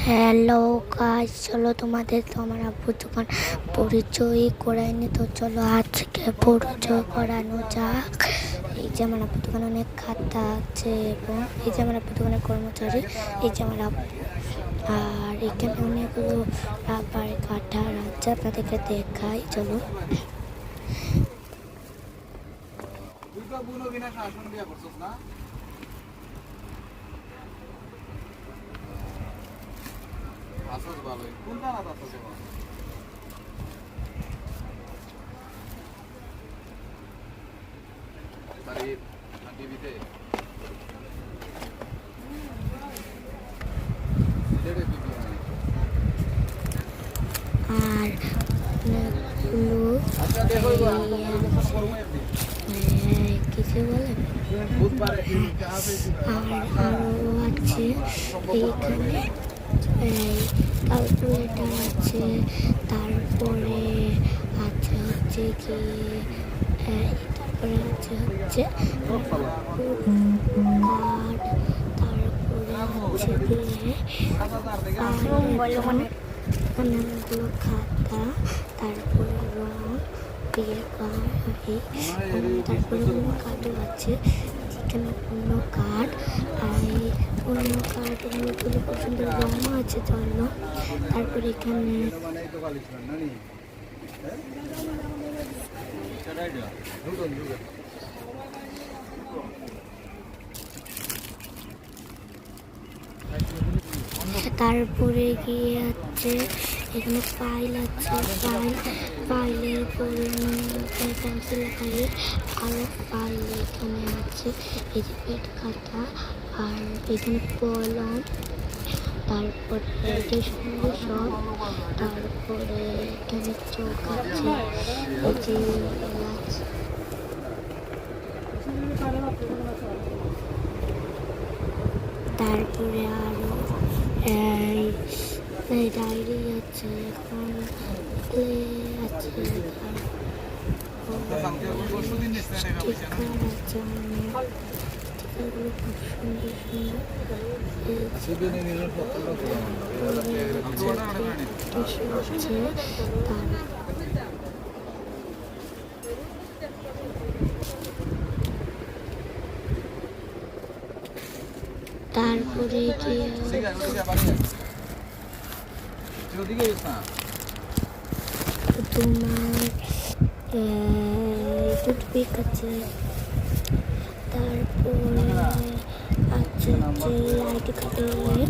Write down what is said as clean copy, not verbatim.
Hello guys, চলো তোমাদের তো আমার আব্বু যখন পরিচয় করায়নি, তো চলো আজকে পরিচয় করানো যাক। এই যে আমার আব্বু দোকানে অনেক খাতা আছে, এবং এই যে আমার আব্বু দোকানের কর্মচারী, এই যে আমার আব্বু। আর এখানে অনেকগুলো রাবার কাটা আছে, আপনাদেরকে দেখাই। চলো আসস ভালোই কোনটা না আসস বাড়ির টিভিতে আর কিছু বলেন। আর আরও আছে এইখানে ক্যালকুলেটার আছে, তারপরে আছে হচ্ছে কি তারপরে আছে হচ্ছে কার্ড, তারপরে হচ্ছে গিয়ে অনেকগুলো খাতা, তারপরে রং দিয়ে তারপরে অন্য কার্ডও আছে, যেখানে অন্য কার্ড অন্য কার্ড অন্যগুলো পছন্দ রঙও আছে জন্য। তারপরে এখানে তারপরে গিয়ে আছে এখানে ফাইল আছে, ফাইলের পরে পেন্সিল ফাইল, আরও ফাইল এখানে আছে। এই যে পেট খাতা, আর এখানে কলম, তারপরে সব, তারপরে এখানে চোখ আছে, এই যে তারপরে আরও ডায়েরি আছে, এখন আছে, স্টিকার আছে অনেক, স্টিকারগুলো খুব সুন্দর তারপরে গিয়ে তোমার টুথপিক আছে, তারপরে আছে যে আইডি কার্ডের